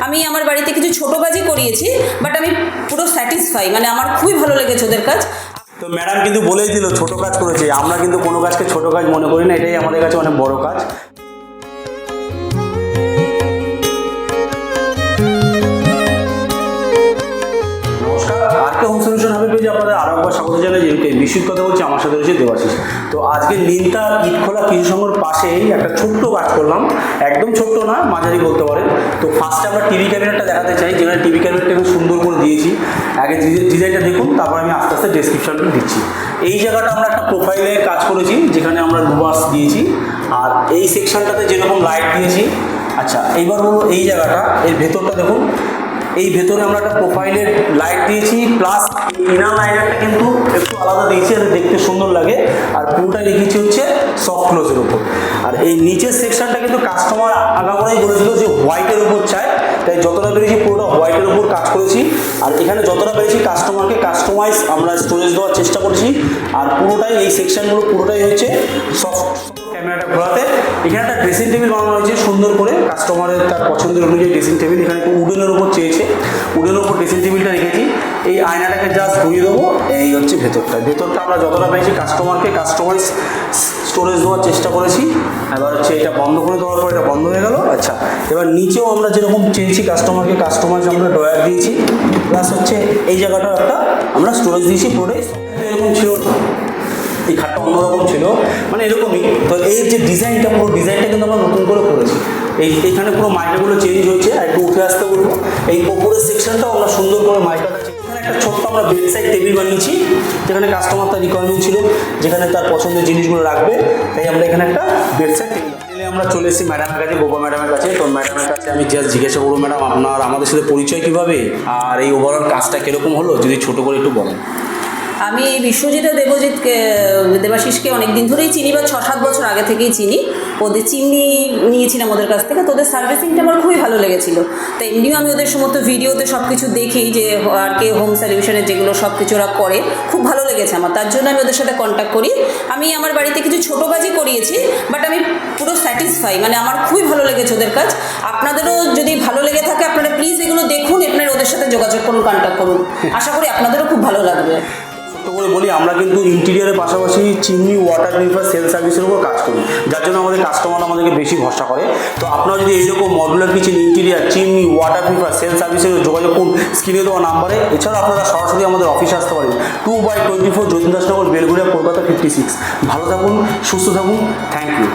আমি আমার বাড়িতে কিছু ছোট কাজই করিয়েছি, বাট আমি পুরো স্যাটিসফাই, মানে আমার খুবই ভালো লেগেছে ওদের কাজ। তো ম্যাডাম কিন্তু বলেই দিল ছোট কাজ করেছে, আমরা কিন্তু কোনো কাজকে ছোট কাজ মনে করি না, এটাই আমাদের কাছে অনেক বড় কাজ। হোম সলিউশন হাবের পেজে আপনাদের আরো একবার স্বাগত জানাই। যেহেতু বিশুদ্ধ কথা বলছি, আমার সাথে রয়েছে দেবাশিস। তো আজকে নিমতা ইটখোলা কৃষি সংঘর পাশেই একটা ছোট্ট কাজ করলাম, একদম ছোট্ট না, মাঝারি বলতে পারেন। তো ফার্স্টে আমরা টিভি ক্যাবিনেটটা দেখাতে চাই, যেখানে টিভি ক্যাবিনেটটা খুব সুন্দর করে দিয়েছি। আগে ডিজাইনটা দেখুন, তারপর আমি আস্তে আস্তে ডেসক্রিপশনটা দিচ্ছি। এই জায়গাটা আমরা একটা প্রোফাইলে কাজ করেছি, যেখানে আমরা লুবাস দিয়েছি, আর এই সেকশনটাতে যেরকম লাইট দিয়েছি। আচ্ছা, এইবার বলবো এই জায়গাটা, এর ভেতরটা দেখুন, এই ভেতরে আমরা একটা প্রোফাইলের লাইট দিয়েছি, প্লাস ইনার লাইনারটা কিন্তু একটু আলাদা দিয়েছি, আর দেখতে সুন্দর লাগে। আর পুরোটাই রেখেছি হচ্ছে সফট ক্লোজের উপর। আর এই নিচের সেকশনটা কিন্তু কাস্টমার আগাগোড়াই বলেছিল যে হোয়াইটের উপর চায়, তাই যতটা পেরেছি পুরোটা হোয়াইটের উপর কাজ করেছি। আর এখানে যতটা পেরেছি কাস্টমারকে কাস্টমাইজ আমরা স্টোরেজ দেওয়ার চেষ্টা করেছি। আর পুরোটাই এই সেকশনগুলো পুরোটাই হচ্ছে সফট। ক্যামেরাটা ঘোরাতে এখানে একটা ড্রেসিং টেবিল বানানো হয়েছে সুন্দর করে, কাস্টমারের তার পছন্দের অনুযায়ী ড্রেসিং টেবিল। এখানে একটু উডেনের উপর চেয়েছে, উডেনের উপর ড্রেসিং টেবিলটা রেখেছি। এই আয়নাটাকে জাস্ট ঘুরিয়ে দেবো। এই হচ্ছে ভেতরটা আমরা যতটা পেয়েছি কাস্টমারকে কাস্টমাইজ স্টোরেজ দেওয়ার চেষ্টা করেছি। এবার হচ্ছে এটা বন্ধ করে দেওয়ার পর এটা বন্ধ হয়ে গেল। আচ্ছা, এবার নিচেও আমরা যেরকম চেয়েছি কাস্টমারকে কাস্টমাইজ আমরা ড্রয়ার দিয়েছি, প্লাস হচ্ছে এই জায়গাটাও একটা আমরা স্টোরেজ দিয়েছি। পুরোটাই এরকম ছিল, এই খাটটা অন্যরকম ছিল, মানে এরকমই। তো এই যে ডিজাইনটা, পুরো ডিজাইনটা কিন্তু আমরা নতুন করে করেছি। এইখানে পুরো মাইকাগুলো চেঞ্জ হয়েছে, আর একটু উঠে আসতে বলবো। এই ওপরের সেকশনটাও আমরা সুন্দর করে মাইকাটা, এখানে একটা ছোট্ট আমরা বেড সাইড টেবিল বানিয়েছি, যেখানে কাস্টমার তার রিকোয়ারমেন্ট ছিল, যেখানে তার পছন্দের জিনিসগুলো রাখবে, তাই আমরা এখানে একটা বেড সাইড টেবিল। আমরা চলে এসেছি ম্যাডামের কাছে, বোবা ম্যাডামের কাছে। তো ম্যাডামের কাছে আমি জাস্ট জিজ্ঞাসা করবো, ম্যাডাম আপনার আমাদের সাথে পরিচয় কীভাবে, আর এই ওভারঅল কাজটা কীরকম হলো, যদি ছোটো করে একটু বলেন। আমি এই বিশ্বজিৎ দেবাশিসকে অনেক দিন ধরেই চিনি, বা 6-7 বছর আগে থেকেই চিনি। ওদের চিনি নিয়েছিলাম ওদের কাছ থেকে, তো ওদের সার্ভিসিংটা আমার খুবই ভালো লেগেছিলো। তো এমনিও আমি ওদের সমস্ত ভিডিওতে সব কিছু দেখি, যে আর কে হোম সলিউশনের যেগুলো সব কিছু ওরা করে, খুব ভালো লেগেছে আমার। তার জন্য আমি ওদের সাথে কন্ট্যাক্ট করি। আমি আমার বাড়িতে কিছু ছোটো কাজই করিয়েছি, বাট আমি পুরো স্যাটিসফাই, মানে আমার খুবই ভালো লেগেছে ওদের কাজ। আপনাদেরও যদি ভালো লেগে থাকে, আপনারা প্লিজ এগুলো দেখুন, আপনারা ওদের সাথে যোগাযোগ করুন, কন্ট্যাক্ট করুন। আশা করি আপনাদেরও খুব ভালো লাগবে। করে বলি, আমরা কিন্তু ইন্টেরিয়ারের পাশাপাশি চিমনি, ওয়াটার পিউরিফায়ার, সেল সার্ভিসের উপর কাজ করি, যার জন্য আমাদের কাস্টমার আমাদেরকে বেশি ভরসা করে। তো আপনারা যদি এইরকম modular kitchen, interior, chimney, water purifier, sale সার্ভিসের যোগাযোগ করুন স্ক্রিনে দেওয়া নাম্বারে। এছাড়াও আপনারা সরাসরি আমাদের অফিসে আসতে পারেন, 2/24 যতীন দাসনগর, বেলঘরিয়া, কলকাতা 56। ভালো থাকুন, সুস্থ থাকুন, থ্যাংক ইউ।